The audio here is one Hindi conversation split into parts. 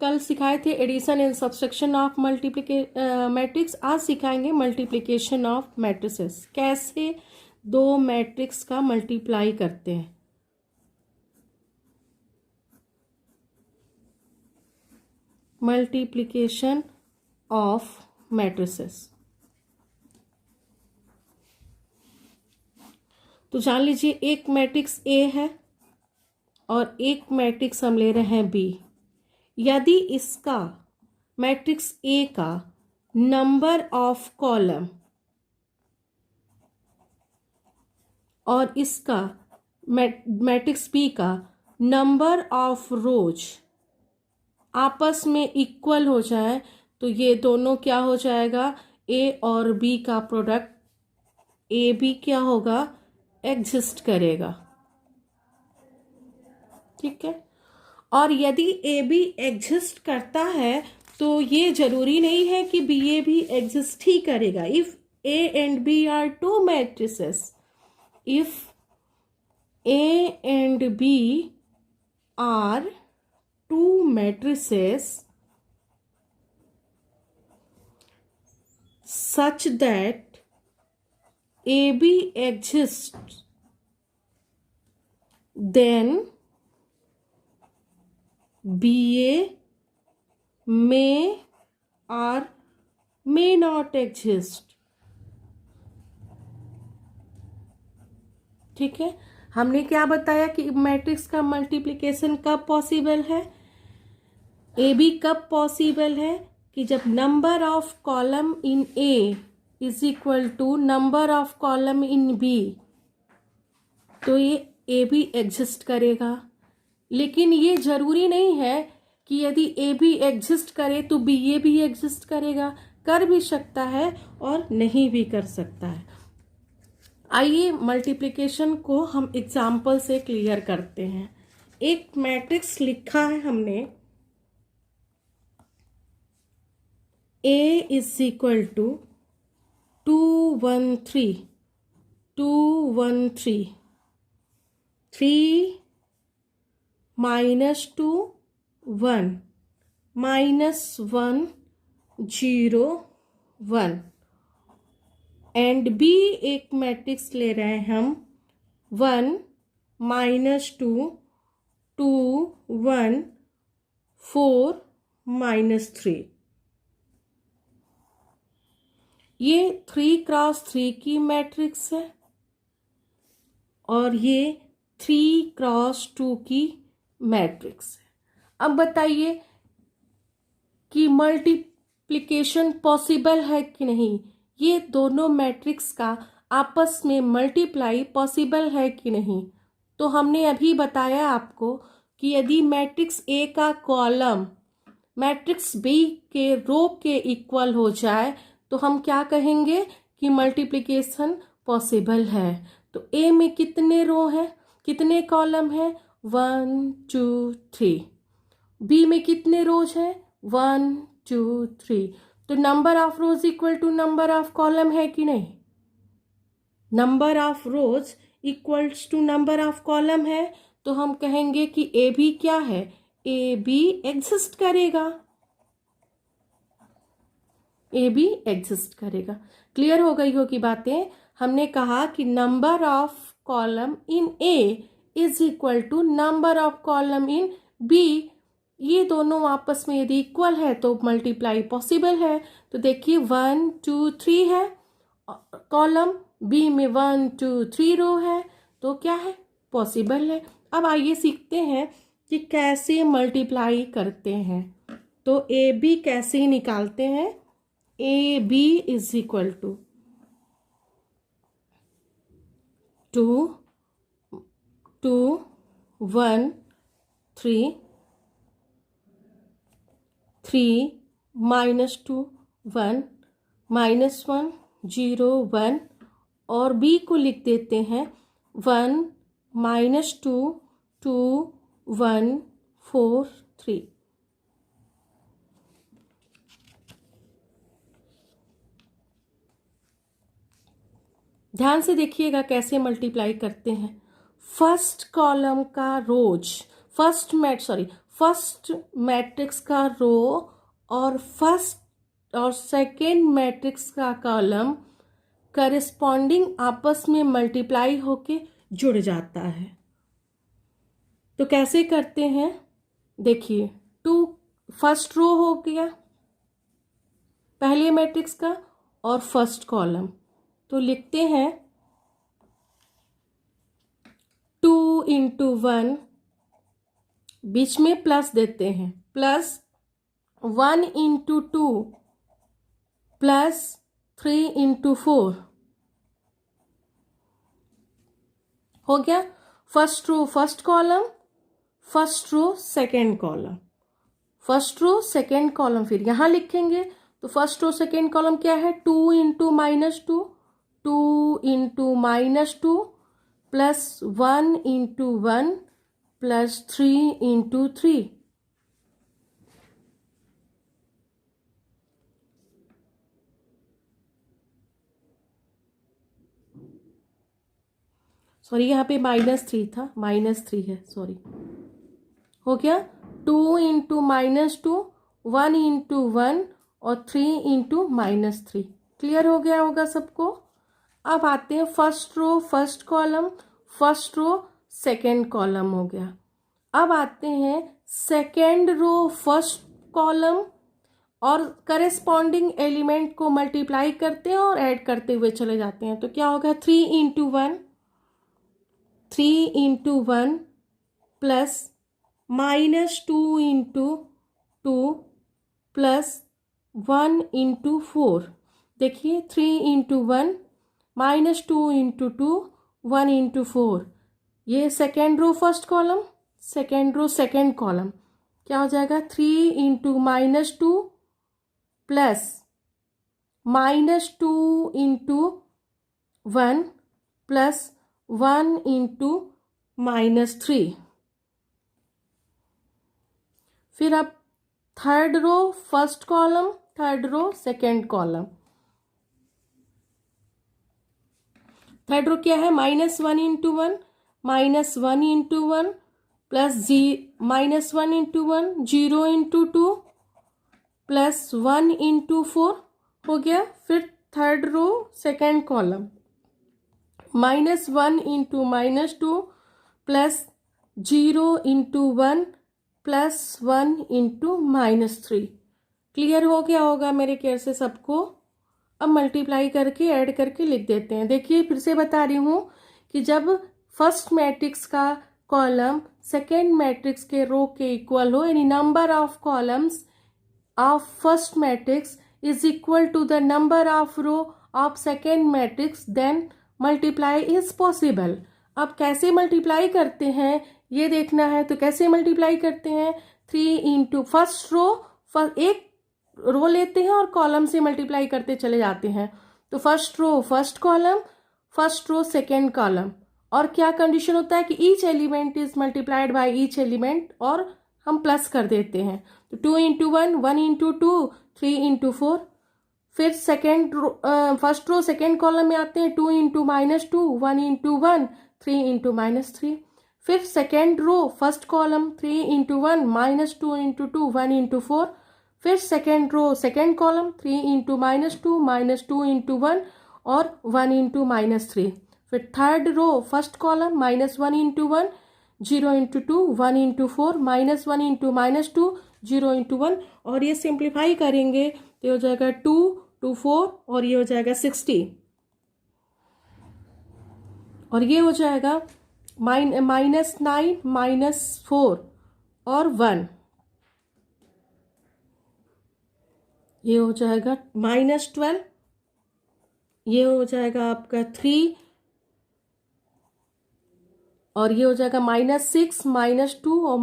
कल सिखाए थे addition and subtraction of matrix, आज सिखाएंगे मल्टीप्लिकेशन ऑफ मैट्रिसेस, कैसे दो मैट्रिक्स का मल्टीप्लाई करते हैं। मल्टीप्लिकेशन ऑफ मैट्रिसेस, तो जान लीजिए एक मैट्रिक्स ए है और एक मैट्रिक्स हम ले रहे हैं बी। यदि इसका मैट्रिक्स ए का नंबर ऑफ कॉलम और इसका मैट्रिक्स बी का नंबर ऑफ रोज आपस में इक्वल हो जाए तो ये दोनों क्या हो जाएगा, ए और बी का प्रोडक्ट ए बी क्या होगा, एग्जिस्ट करेगा। ठीक है, और यदि ए बी एग्जिस्ट करता है तो ये जरूरी नहीं है कि बी ए भी एग्जिस्ट ही करेगा। If A and B are two matrices, if A and B are two matrices such that AB exists, then BA may or may not exist। ठीक है, हमने क्या बताया कि मैट्रिक्स का मल्टीप्लिकेशन कब पॉसिबल है, ए बी कब पॉसिबल है, कि जब number of column in A is equal to number of column in B, तो ये ए बी एग्जिस्ट करेगा। लेकिन ये जरूरी नहीं है कि यदि ए बी एग्जिस्ट करे तो बी ए भी एग्जिस्ट करेगा, कर भी सकता है और नहीं भी कर सकता है। आइए मल्टीप्लिकेशन को हम एग्जाम्पल से क्लियर करते हैं। एक मैट्रिक्स लिखा है हमने, A is equal to 2 1 3 2 1 3 3 minus 2 1 minus 1 0 1 and B एक मैट्रिक्स ले रहे हैं हम 1 minus 2 2 1 4 minus 3। ये 3 क्रॉस 3 की मैट्रिक्स है और ये 3 क्रॉस 2 की मैट्रिक्स है। अब बताइए कि मल्टीप्लिकेशन पॉसिबल है कि नहीं, ये दोनों मैट्रिक्स का आपस में मल्टीप्लाई पॉसिबल है कि नहीं। तो हमने अभी बताया आपको कि यदि मैट्रिक्स ए का कॉलम मैट्रिक्स बी के रो के इक्वल हो जाए तो हम क्या कहेंगे कि मल्टीप्लिकेशन पॉसिबल है। तो ए में कितने रो हैं, कितने कॉलम हैं, 1 2 3। बी में कितने रोज हैं, 1 2 3। तो number of rows equal to number of column है कि नहीं, number of rows equals to number of column है। तो हम कहेंगे कि ए बी क्या है, ए बी एग्जिस्ट करेगा, ए बी एग्जिस्ट करेगा। क्लियर हो गई होगी बातें। हमने कहा कि number of column in A is equal to number of column in B, ये दोनों आपस में यदि इक्वल है तो मल्टीप्लाई पॉसिबल है। तो देखिए 1 2 3 है कॉलम, बी में 1 2 3 रो है, तो क्या है, पॉसिबल है। अब आइए सीखते हैं कि कैसे मल्टीप्लाई करते हैं। तो ए बी कैसे निकालते हैं, A B is equal to 2 2 1 3 3 minus 2 1 minus 1 0 1 और बी को लिख देते हैं 1 minus 2 2 1 4 3। ध्यान से देखिएगा कैसे मल्टीप्लाई करते हैं। फर्स्ट कॉलम का रोज, फर्स्ट मैट्रिक्स का रो और फर्स्ट और सेकेंड मैट्रिक्स का कॉलम करेस्पॉन्डिंग आपस में मल्टीप्लाई होके जुड़ जाता है। तो कैसे करते हैं, देखिए, टू फर्स्ट रो हो गया पहले मैट्रिक्स का और फर्स्ट कॉलम, तो लिखते हैं 2 इंटू 1, बीच में प्लस देते हैं, प्लस 1 इंटू 2 प्लस 3 इंटू 4 हो गया। First row first column, first row second column, first row second column. फिर यहाँ लिखेंगे तो फर्स्ट रो सेकेंड कॉलम क्या है, 2 into -2, 2 into -2 plus 1 into 1 plus 3 into 3। Sorry, यहाँ पे -3 था, -3 है, सॉरी। हो गया 2 इंटू -2, 1 इंटू 1 और 3 इंटू -3। क्लियर हो गया होगा सबको। अब आते हैं first row first column, first row second column हो गया। अब आते हैं सेकेंड रो फर्स्ट कॉलम और करेस्पॉन्डिंग एलिमेंट को मल्टीप्लाई करते हैं और ऐड करते हुए चले जाते हैं। तो क्या होगा, 3 into 1, 3 into 1 plus -2 into 2 plus 1 into 4। देखिए 3 इंटू 1 -2 इंटू 2 1 इंटू 4। ये second row first column, second row second column क्या हो जाएगा, 3 into -2 plus -2 into 1 plus 1 into -3। फिर अब third row first column, third row second column. Third row क्या है, -1 into 1, -1 into 1 plus -1 into 1, 0 into 2 plus 1 into 4 हो गया। फिर third row second column, -1 into -2 plus 0 into 1 plus 1 into -3। Clear हो गया होगा मेरे केयर से सबको। अब मल्टीप्लाई करके ऐड करके लिख देते हैं। देखिए फिर से बता रही हूँ कि जब फर्स्ट मैट्रिक्स का कॉलम सेकेंड मैट्रिक्स के रो के इक्वल हो, यानी number of columns of first matrix is equal to the number of row of second matrix, then multiply is possible. अब कैसे मल्टीप्लाई करते हैं ये देखना है। तो कैसे मल्टीप्लाई करते हैं, 3 इंटू फर्स्ट रो, एक रो लेते हैं और कॉलम से मल्टीप्लाई करते चले जाते हैं। तो first row first column, first row second column, और क्या कंडीशन होता है कि each element is multiplied by each element, और हम प्लस कर देते हैं। तो 2 इंटू 1, 1 इंटू 2, 3 इंटू 4। फिर second row first row second column में आते हैं, 2 इंटू -2, 1 इंटू 1, 3 इंटू -3। फिर second row first column, 3 into 1, -2 into 2, 1 into 4। फिर second row second column, 3 into -2, -2 into 1 और 1 इंटू -3। फिर third row first column, -1 into 1, 0 into 2, 1 into 4, -1 into -2, 0 into 1। और ये सिंप्लीफाई करेंगे तो हो जाएगा 2 2 4 और ये हो जाएगा 60, और ये हो जाएगा -9 -4 और 1, ये हो जाएगा -12, ये हो जाएगा आपका 3, और ये हो जाएगा -6 -2 और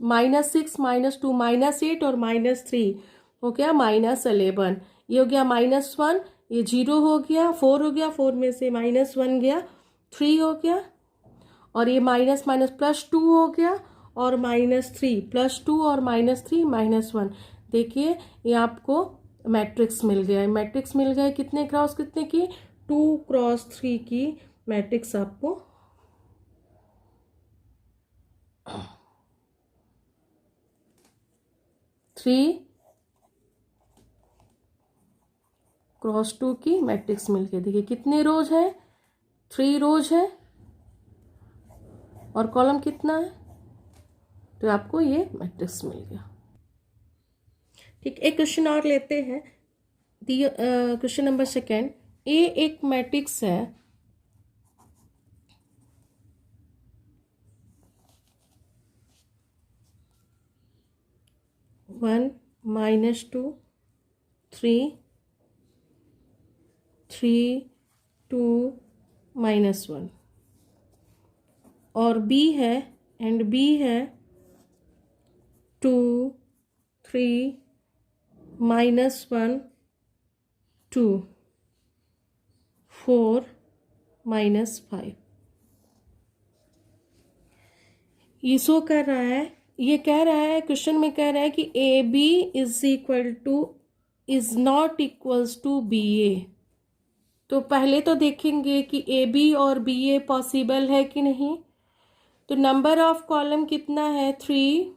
-6 -2 -8 और -3 हो गया -11। ये हो गया -1, ये 0 हो गया, 4 हो गया, 4 में से -1 गया, 3 हो गया, और ये माइनस माइनस +2 हो गया, और -3 +2 और -3 -1। देखिए ये आपको मैट्रिक्स मिल गया है। मैट्रिक्स मिल गया कितने क्रॉस कितने की, 2 क्रॉस 3 की मैट्रिक्स आपको 3 क्रॉस 2 की मैट्रिक्स मिल गई। देखिए कितने रोज है, 3 रोज है और कॉलम कितना है, तो आपको ये मैट्रिक्स मिल गया। ठीक, एक क्वेश्चन और लेते हैं। Question number second. ए एक मैट्रिक्स है, वन माइनस टू 3 3 2 -1, और बी है, एंड बी है 2 3 -1 2 4 -5। ये शो कर रहा है, ये कह रहा है, क्वेश्चन में कह रहा है कि A B is not equals to B A. तो पहले तो देखेंगे कि ए बी और बी ए पॉसिबल है कि नहीं। तो नंबर ऑफ कॉलम कितना है, 3,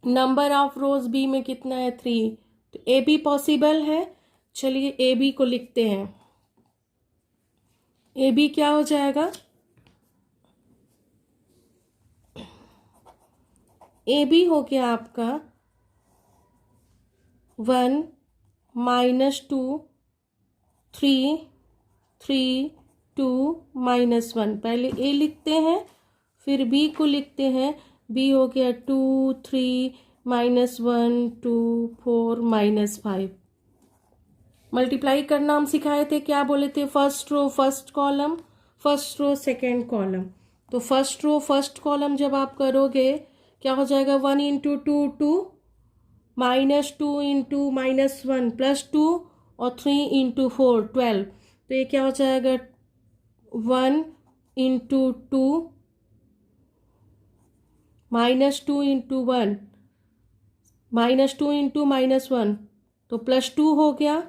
नंबर ऑफ रोज बी में कितना है, 3, तो ए बी पॉसिबल है। चलिए ए बी को लिखते हैं। ए बी क्या हो जाएगा, ए बी हो गया आपका 1 -2 3 3 2 -1। पहले ए लिखते हैं, फिर बी को लिखते हैं। बी हो गया 2 3 -1 2 4 -5। मल्टीप्लाई करना हम सिखाए थे, क्या बोले थे, first row first column, first row second column. तो फर्स्ट रो फर्स्ट कॉलम जब आप करोगे क्या हो जाएगा, 1 × 2 2 -2 × -1 +2 और 3 × 4 12। तो ये क्या हो जाएगा, 1 × 2 -2 × 1 -2 × -1 तो +2 हो गया,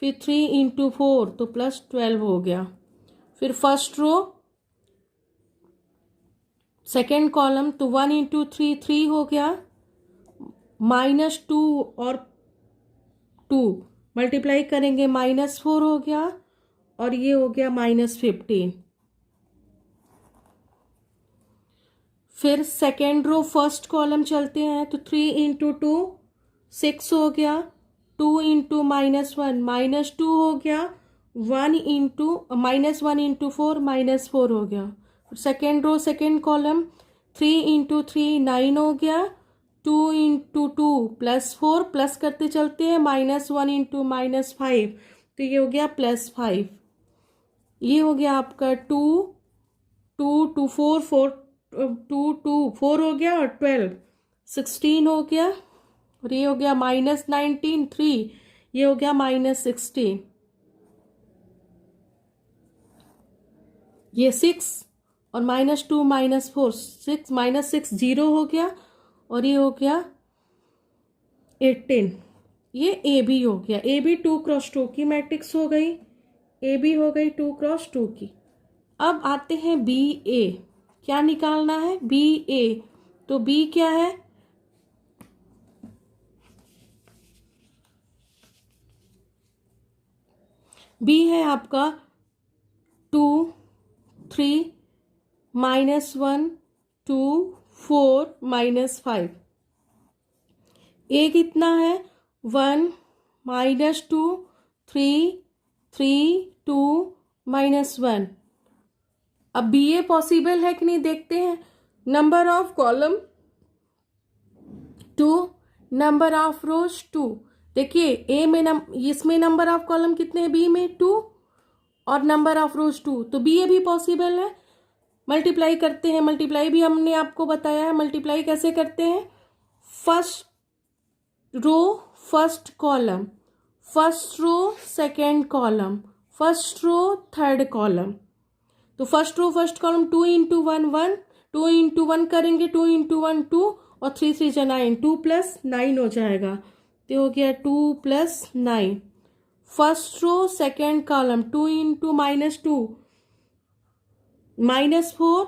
फिर 3 × 4 तो +12 हो गया। फिर फर्स्ट रो सेकेंड कॉलम, तो 1 × 3 3 हो गया, -2 और 2 मल्टीप्लाई करेंगे -4 हो गया, और ये हो गया -15। फिर सेकेंड रो फर्स्ट कॉलम चलते हैं, तो 3 × 2 6 हो गया, 2 × -1 -2 हो गया, 1 × 4 -4 हो गया। सेकेंड रो सेकेंड कॉलम, 3 × 3 9 हो गया, 2 × 2 +4 प्लस करते चलते हैं, -1 × -5 तो ये हो गया +5। ये हो गया आपका 2 2 2 4 4 2 2 4 हो गया, और 12 16 हो गया, और ये हो गया -19 3, ये हो गया -16। ये 6 और -2 -4 6 -6 0 हो गया, और ये हो गया 18। ये ए बी हो गया, ए बी 2 × 2 की मैट्रिक्स हो गई, ए बी हो गई 2 × 2 की। अब आते हैं बी ए, क्या निकालना है, बी ए। तो बी क्या है, बी है आपका 2 3 -1 2 4 -5। ए कितना है, 1 -2 3 3 2 -1। अब बी ए पॉसिबल है कि नहीं देखते हैं। Number of column 2, number of रोज 2। देखिए ए में इसमें नंबर ऑफ कॉलम कितने हैं, बी में 2, और नंबर ऑफ रोज 2, तो बी ए भी पॉसिबल है। मल्टीप्लाई करते हैं, मल्टीप्लाई भी हमने आपको बताया है। मल्टीप्लाई कैसे करते हैं, first row first column, first row second column, first row third column. तो फर्स्ट रो फर्स्ट कॉलम 2 × 1 1, 2 × 1 करेंगे, 2 × 1 2, और 3 3 जा 9, 2 + 9 हो जाएगा, तो हो गया 2 + 9। फर्स्ट रो सेकेंड कॉलम 2 × -2 -4,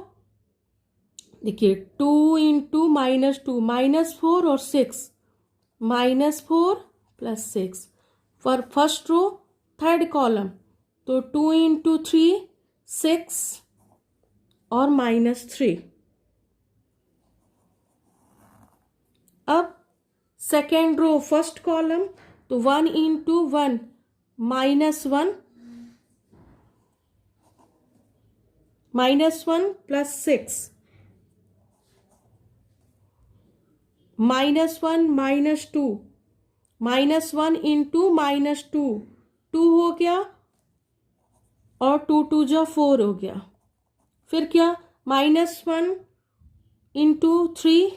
देखिए 2 × -2 -4 और 6, -4 + 6 for first row third column, तो 2 × 3 6 और -3। अब सेकेंड रो फर्स्ट कॉलम, तो 1 × 1 -1 -1 + 6 -1 -2 -1 × -2 2 हो गया और 2 2 जो 4 हो गया। फिर क्या, -1 × 3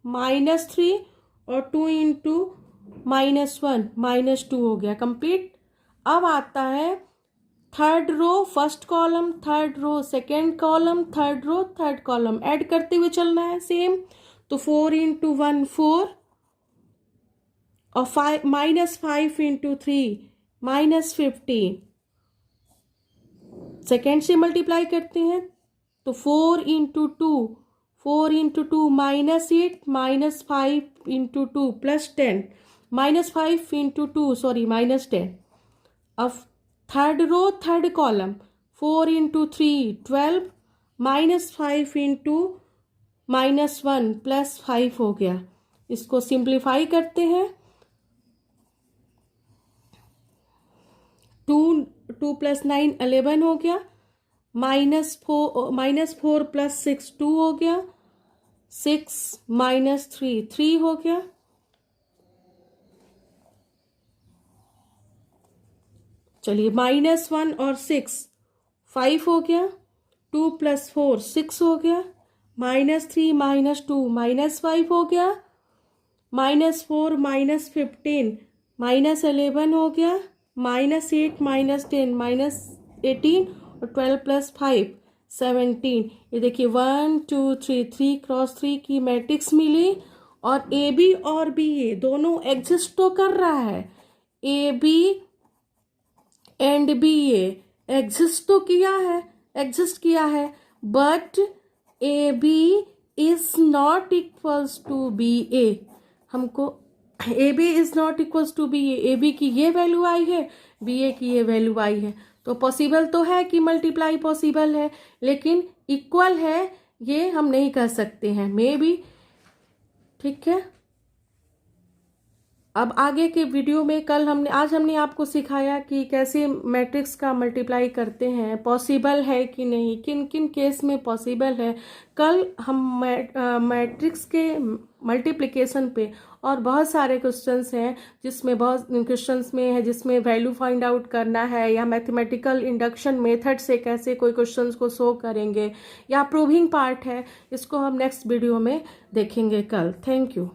-3 और 2 × -1 -2 हो गया कंप्लीट। अब आता है third row first column, third row second column, third row third column, add करते हुए चलना है सेम। तो 4 × 1 4 और -5 × 3 -15। सेकेंड से मल्टीप्लाई करते हैं, तो 4 × 2 4 × 2 -8 -5 × 2 +10 -5 × 2 सॉरी -10। अब थर्ड रो थर्ड कॉलम, 4 × 3 12 -5 × -1 +5 हो गया। इसको सिंप्लीफाई करते हैं, 2 + 9 11 हो गया, -4 + 6 2 हो गया, 6 - 3 3 हो गया। चलिए -1 और 6 5 हो गया, 2 + 4 6 हो गया, -3 - 2 -5 हो गया, -4 - 15 -11 हो गया, -8 - 10 -18 और 12 + 5 17। ये देखिए 1 2 3 3 × 3 की मैट्रिक्स मिली। और ए बी और बी ए दोनों एग्जिस्ट तो कर रहा है, A B and B A exist तो एग्जिस्ट किया है, but A B is not equals to B A. हमको A B is not equals to B A B की ये वैल्यू आई है, बी ए की ये वैल्यू आई है। तो पॉसिबल तो है कि मल्टीप्लाई पॉसिबल है, लेकिन इक्वल है ये हम नहीं कर सकते हैं, मे बी। ठीक है, अब आगे के वीडियो में आज हमने आपको सिखाया कि कैसे मैट्रिक्स का मल्टीप्लाई करते हैं, पॉसिबल है कि नहीं, किन किन केस में पॉसिबल है। कल हम मैट्रिक्स के मल्टीप्लिकेशन पे और बहुत सारे क्वेश्चंस हैं, जिसमें बहुत क्वेश्चंस में है जिसमें वैल्यू फाइंड आउट करना है, या मैथमेटिकल इंडक्शन मेथड से कैसे कोई क्वेश्चंस को सॉल्व करेंगे, या प्रूविंग पार्ट है, इसको हम नेक्स्ट वीडियो में देखेंगे कल। Thank you.